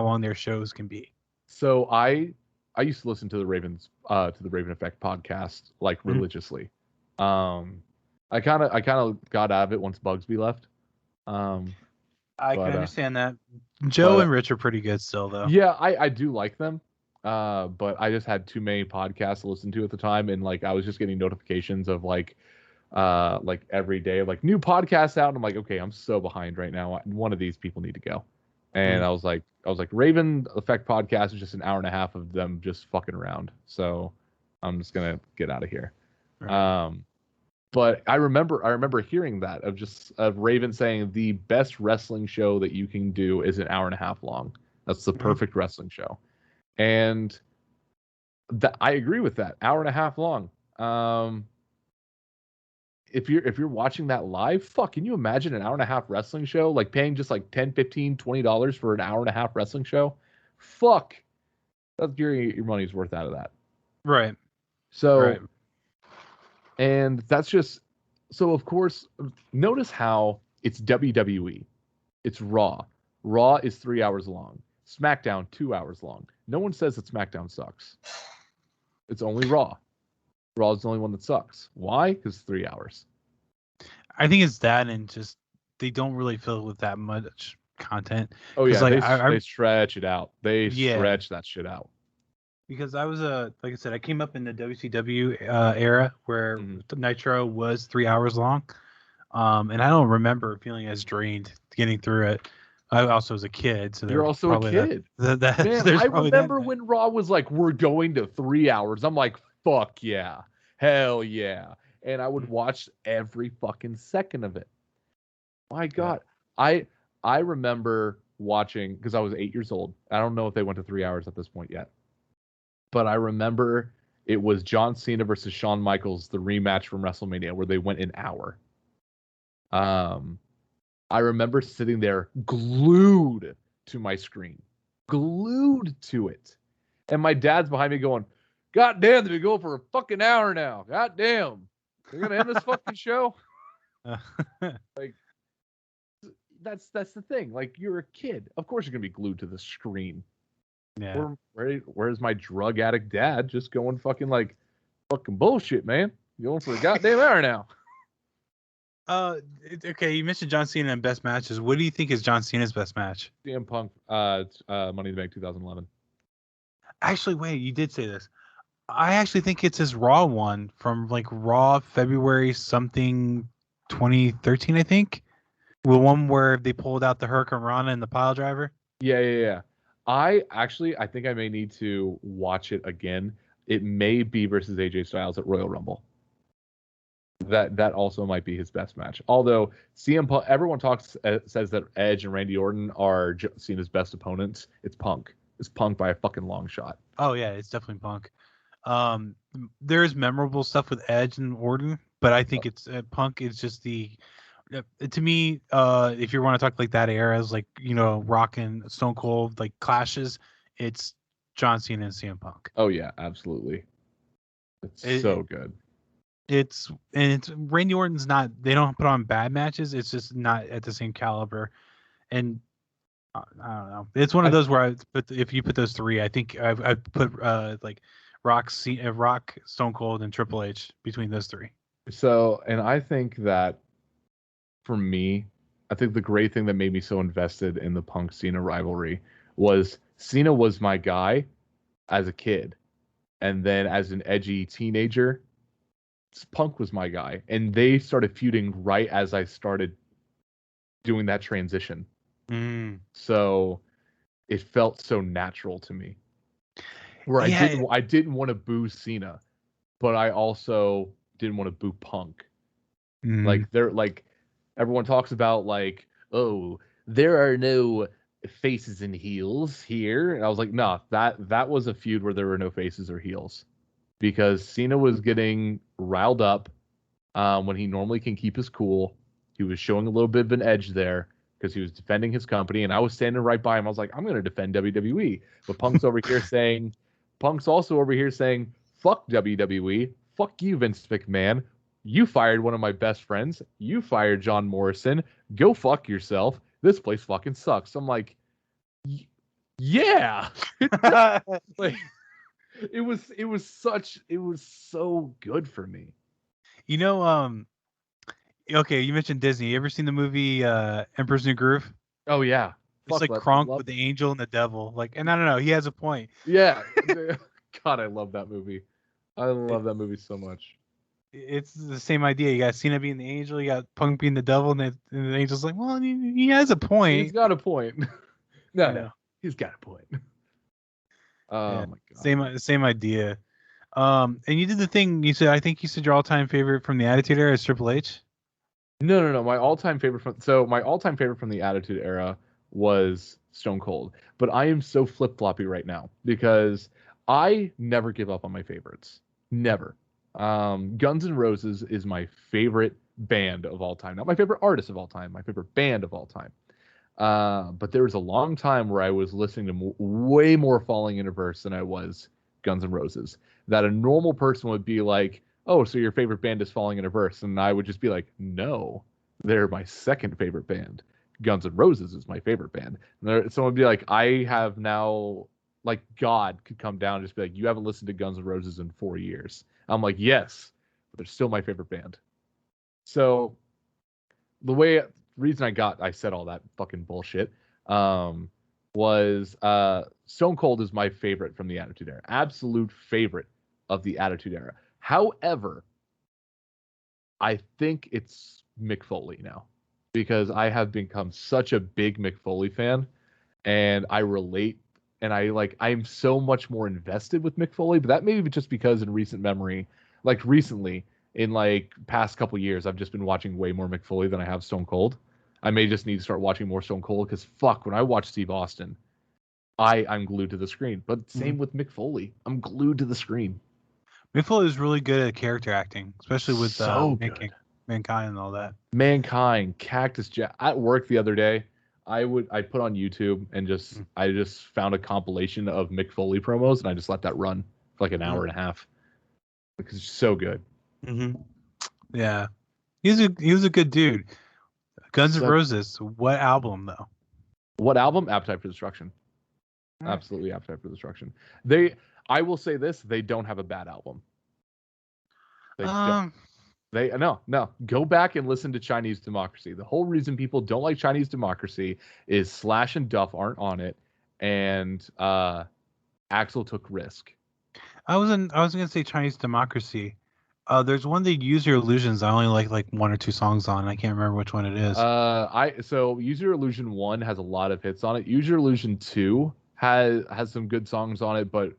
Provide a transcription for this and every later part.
long their shows can be. So I used to listen to the Raven Effect podcast like Mhm. religiously. I kind of got out of it once Bugsby left. Um, I can but understand that. Joe and but Rich are pretty good still, though. yeah, I do like them. But I just had too many podcasts to listen to at the time, and like I was just getting notifications of like every day like new podcasts out, and I'm like, okay, I'm so behind right now. One of these people need to go. And Mhm. I was like, Raven Effect podcast is just an hour and a half of them just fucking around. So I'm just gonna get out of here. Right. Um, but I remember hearing that of Raven saying the best wrestling show that you can do is an hour and a half long. That's the Mhm. perfect wrestling show. And that I agree with that. Hour and a half long. If you're watching that live, fuck, can you imagine an hour and a half wrestling show? Like paying just like 10, 15, $20 for an hour and a half wrestling show? Fuck. That's your money's worth out of that. Right. Right. So, and that's just so of course, notice how it's WWE. It's Raw. Raw is 3 hours long. SmackDown 2 hours long. No one says that SmackDown sucks. It's only Raw. Raw is the only one that sucks. Why? Because 3 hours. I think it's that, and just they don't really fill with that much content. Oh Because yeah, like they stretch it out. They yeah, stretch that shit out. because I was like I said, I came up in the WCW era where Mm-hmm. the Nitro was 3 hours long. And I don't remember feeling as drained getting through it. I also was a kid, so You're there's also a probably that. kid. That Man, there's I probably that. remember when Raw was like, we're going to 3 hours. I'm like, fuck yeah. Hell yeah. And I would watch every fucking second of it. My Yeah. God. I remember watching because I was 8 years old. I don't know if they went to 3 hours at this point yet. But I remember it was John Cena versus Shawn Michaels, the rematch from WrestleMania, where they went an hour. Um, I remember sitting there glued to my screen, glued to it. And my dad's behind me going, God damn, they've been going for a fucking hour now. God damn. They're gonna end this fucking show. Like that's the thing. Like you're a kid. Of course you're gonna be glued to the screen. Yeah. Where's my drug addict dad just going fucking bullshit, man? You're going for a goddamn hour now. Okay. You mentioned John Cena in best matches. What do you think is John Cena's best match? CM Punk, Money in the Bank 2011. Actually, wait. You did say this. I actually think it's his Raw one from like Raw February something 2013. I think the one where they pulled out the Hurricane Rana and the pile driver. Yeah. I think I may need to watch it again. It may be versus AJ Styles at Royal Rumble. That also might be his best match. Although CM Punk, everyone says that Edge and Randy Orton are Cena's best opponents. It's Punk. It's Punk by a fucking long shot. Oh yeah, it's definitely Punk. There's memorable stuff with Edge and Orton, but I think it's Punk is just the to me. If you want to talk like that era, is like Rock and Stone Cold like clashes. It's John Cena and CM Punk. Oh yeah, absolutely. It's so good. It's Randy Orton's not. They don't put on bad matches. It's just not at the same caliber. And I don't know. It's one of those where but if you put those three, I think I put like Rock, Stone Cold, and Triple H between those three. So, and I think that for me, I think the great thing that made me so invested in the Punk Cena rivalry was Cena was my guy as a kid. And then as an edgy teenager, Punk was my guy. And they started feuding right as I started doing that transition. So it felt so natural to me. Where I didn't want to boo Cena, but I also didn't want to boo Punk. Like everyone talks about like, oh, there are no faces and heels here. And I was like, no, that was a feud where there were no faces or heels. Because Cena was getting riled up when he normally can keep his cool. He was showing a little bit of an edge there because he was defending his company, and I was standing right by him. I was like, I'm going to defend WWE. But Punk's also over here saying, fuck WWE. Fuck you, Vince McMahon. You fired one of my best friends. You fired John Morrison. Go fuck yourself. This place fucking sucks. I'm like, Yeah. Like it was so good for me. You know, okay, you mentioned Disney. You ever seen the movie Emperor's New Groove? Oh yeah. It's Fuck, like I Kronk love with the angel and the devil. Like, and I don't know, he has a point. Yeah. God, I love that movie. I It, love that movie so much. it's the same idea. You got Cena being the angel, you got Punk being the devil, and the angel's like, well, he has a He's point. got a point. You No. know, He's got a point. yeah, Oh my god. same idea. And you did the thing. You said, I think you said your all-time favorite from the Attitude Era is Triple H. No. My all-time favorite from the Attitude Era was Stone Cold. But I am so flip-floppy right now because I never give up on my favorites. Never. Guns N' Roses is my favorite band of all time. Not my favorite artist of all time, my favorite band of all time. But there was a long time where I was listening to way more Falling in Reverse than I was Guns N' Roses. That a normal person would be like, "Oh, so your favorite band is Falling in Reverse," and I would just be like, "No, they're my second favorite band. Guns N' Roses is my favorite band." And someone would be like, "I have now." Like God could come down and just be like, "You haven't listened to Guns N' Roses in 4 years." I'm like, "Yes, but they're still my favorite band." So the reason I said all that fucking bullshit um was Stone Cold is my favorite from the Attitude Era. Absolute favorite of the Attitude Era. However, I think it's Mick Foley now because I have become such a big Mick Foley fan and I relate and I'm so much more invested with Mick Foley, but that may be just because in recent memory, like recently, in like past couple years, I've just been watching way more Mick Foley than I have Stone Cold. I may just need to start watching more Stone Cold because fuck, when I watch Steve Austin, I'm glued to the screen. But Mm-hmm. same with Mick Foley, I'm glued to the screen. Mick Foley is really good at character acting, especially with So good. Mankind and all that. Mankind, Cactus Jack. At work the other day, I put on YouTube and I just found a compilation of Mick Foley promos and I just let that run for like an hour and a half because it's so good. Mm-hmm. Yeah, he was a good dude. Guns N' Roses. What album though? What album? Appetite for Destruction. Right. Absolutely Appetite for Destruction. I will say this, they don't have a bad album. They don't. They no. Go back and listen to Chinese Democracy. The whole reason people don't like Chinese Democracy is Slash and Duff aren't on it, and Axel took risk. I was gonna say Chinese Democracy. There's one that Use Your Illusions. I only like one or two songs on. I can't remember which one it is. So Use Your Illusion 1 has a lot of hits on it. Use Your Illusion 2 has some good songs on it, but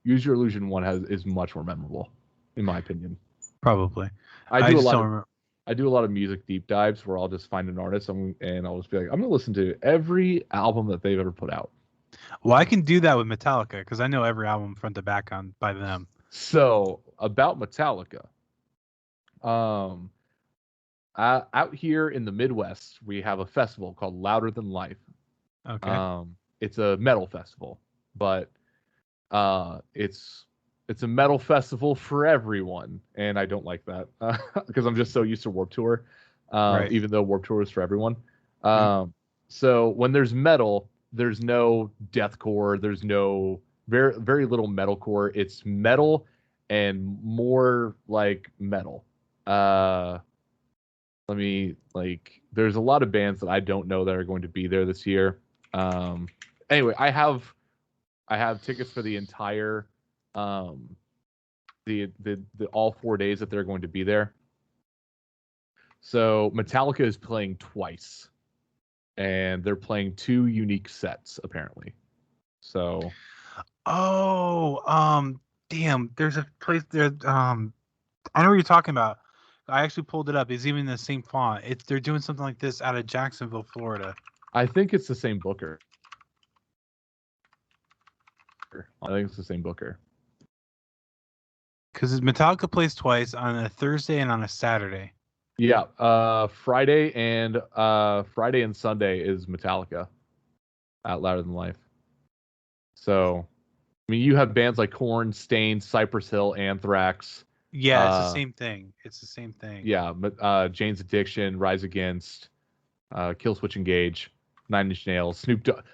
Use Your Illusion 1 is much more memorable, in my opinion. Probably. I do a lot of music deep dives where I'll just find an artist and I'll just be like, I'm gonna listen to every album that they've ever put out. Well, I can do that with Metallica because I know every album front to back by them. So about Metallica, um, out here in the Midwest, we have a festival called Louder Than Life. Okay. It's a metal festival, but it's a metal festival for everyone, and I don't like that because I'm just so used to Warped Tour, Right. even though Warped Tour is for everyone. Mm-hmm. So when there's metal, there's no deathcore, there's no very little metalcore. It's metal and more like metal. There's a lot of bands that I don't know that are going to be there this year. Anyway, I have tickets for the entire the all 4 days that they're going to be there. So Metallica is playing twice, and they're playing two unique sets apparently. So, damn. There's a place there. I know what you're talking about. I actually pulled it up. It's even the same font. They're doing something like this out of Jacksonville, Florida. I think it's the same booker. I think it's the same booker. Because Metallica plays twice on a Thursday and on a Saturday. Yeah, Friday and Sunday is Metallica at Louder Than Life. So, I mean, you have bands like Korn, Stain, Cypress Hill, Anthrax. Yeah, it's the same thing. It's the same thing. Yeah, Jane's Addiction, Rise Against, Killswitch Engage. Nine Inch Nails,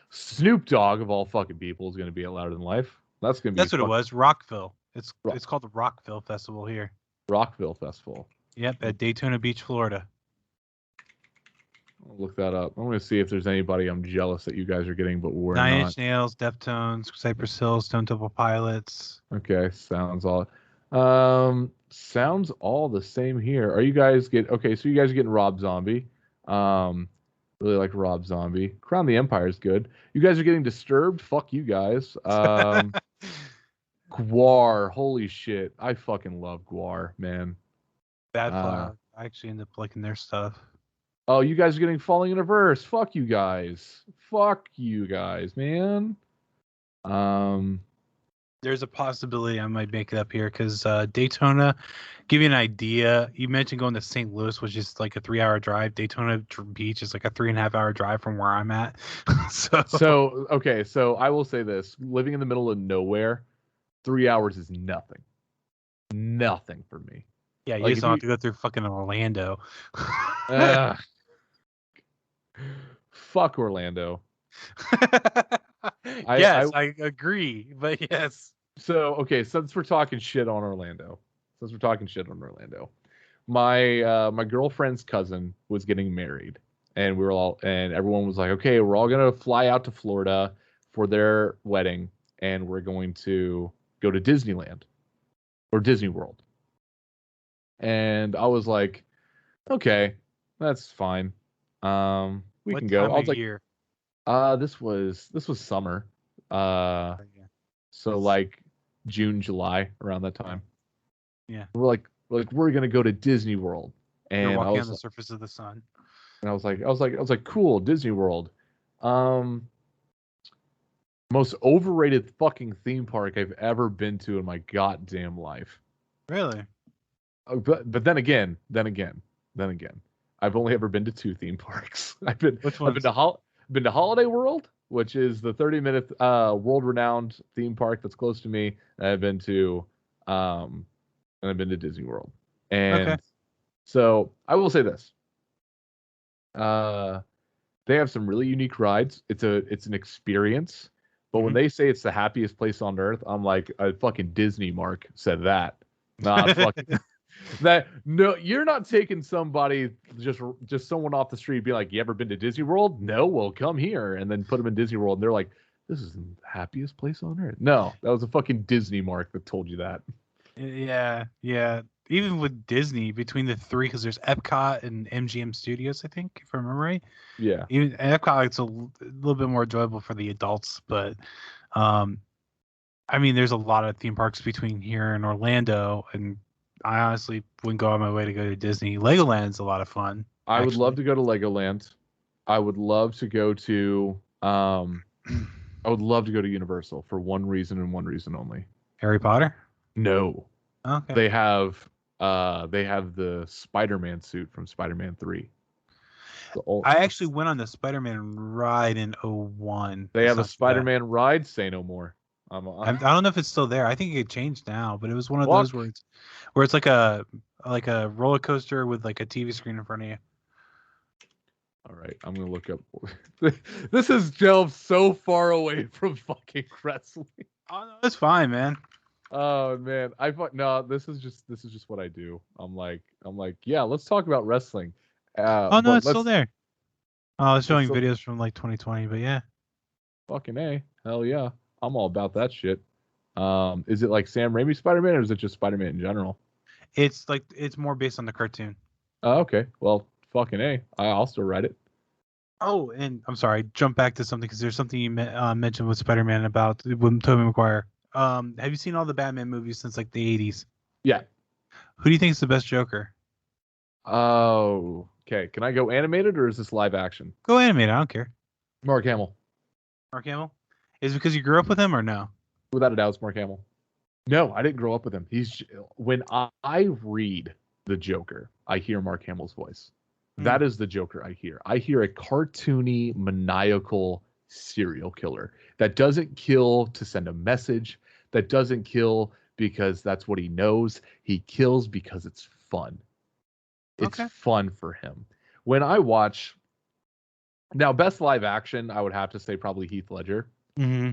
Snoop Dogg of all fucking people is going to be at Louder Than Life. That's going to be That's what it was. Rockville. It's called the Rockville Festival here. Rockville Festival. Yep, at Daytona Beach, Florida. I'll look that up. I'm going to see if there's anybody I'm jealous that you guys are getting, but we're Nine not. Inch Nails, Deftones, Cypress Hill, Stone Temple Pilots. Okay, sounds all the same here. Are you guys okay? So you guys are getting Rob Zombie. Really like Rob Zombie. Crown the Empire is good. You guys are getting Disturbed. Fuck you guys. Gwar. Holy shit. I fucking love Gwar, man. Bad Flower. I actually end up liking their stuff. Oh, you guys are getting Falling in Reverse. Fuck you guys. Fuck you guys, man. There's a possibility I might make it up here because Daytona, give you an idea, you mentioned going to St. Louis, which is like a 3-hour drive. Daytona Beach is like a 3.5-hour drive from where I'm at. So okay, so I will say this. Living in the middle of nowhere, 3 hours is nothing. Nothing for me. Yeah, you just don't have to go through fucking Orlando. Fuck Orlando. I agree, but yes. So, okay, since we're talking shit on Orlando, my girlfriend's cousin was getting married, and everyone was like, okay, we're all gonna fly out to Florida for their wedding, and we're going to go to Disneyland or Disney World. And I was like, okay, that's fine. We can go. I was like, year? This was summer. So like June, July, around that time. Yeah. We're gonna go to Disney World, and You're walking on the surface of the sun. And I was like, cool, Disney World. Most overrated fucking theme park I've ever been to in my goddamn life. Really? But then again, I've only ever been to 2 theme parks. I've been to Holiday World, which is the 30-minute world-renowned theme park that's close to me. And I've been to Disney World. And so I will say this. They have some really unique rides. It's an experience. But when they say it's the happiest place on earth, I'm like, a fucking Disney Mark said that. Nah, fucking that. No, you're not taking somebody, just someone off the street, be like, you ever been to Disney World? No, well, come here, and then put them in Disney World, and they're like, this is the happiest place on earth. No, that was a fucking Disney Mark that told you that. Yeah. Even with Disney, between the 3, because there's Epcot and MGM Studios, I think, if I remember right. Yeah. Even Epcot, it's a little bit more enjoyable for the adults, but I mean, there's a lot of theme parks between here and Orlando, and I honestly wouldn't go on my way to go to Disney. Legoland's a lot of fun. I would love to go to Legoland. I would love to go to Universal for one reason and one reason only. Harry Potter? No. Okay. They have the Spider-Man suit from Spider-Man 3. I actually went on the Spider-Man ride in 2001. They have a Spider-Man ride. Say no more. I don't know if it's still there. I think it changed now, but it was one of those where it's like a roller coaster with like a TV screen in front of you. All right, I'm gonna look up. This has delved so far away from fucking wrestling. Oh no, it's fine, man. Oh man, this is just what I do. I'm like, yeah, let's talk about wrestling. No, it's still there. Oh, I was showing videos from like 2020, but yeah. Fucking A, hell yeah, I'm all about that shit. Is it like Sam Raimi Spider-Man, or is it just Spider-Man in general? It's more based on the cartoon. Oh, okay. Well, fucking A, I'll still write it. Oh, and I'm sorry, jump back to something because there's something you mentioned with Spider-Man about with Tobey Maguire. Have you seen all the Batman movies since like the 80s? Yeah. Who do you think is the best Joker? Oh, okay. Can I go animated or is this live action? Go animated. I don't care. Mark Hamill. Mark Hamill? Is it because you grew up with him or no? Without a doubt, it's Mark Hamill. No, I didn't grow up with him. When I read the Joker, I hear Mark Hamill's voice. That is the Joker I hear. I hear a cartoony, maniacal serial killer that doesn't kill to send a message, that doesn't kill because that's what he knows. He kills because it's fun. It's fun for him. When I watch Now, best live action, I would have to say probably Heath Ledger. Mm-hmm.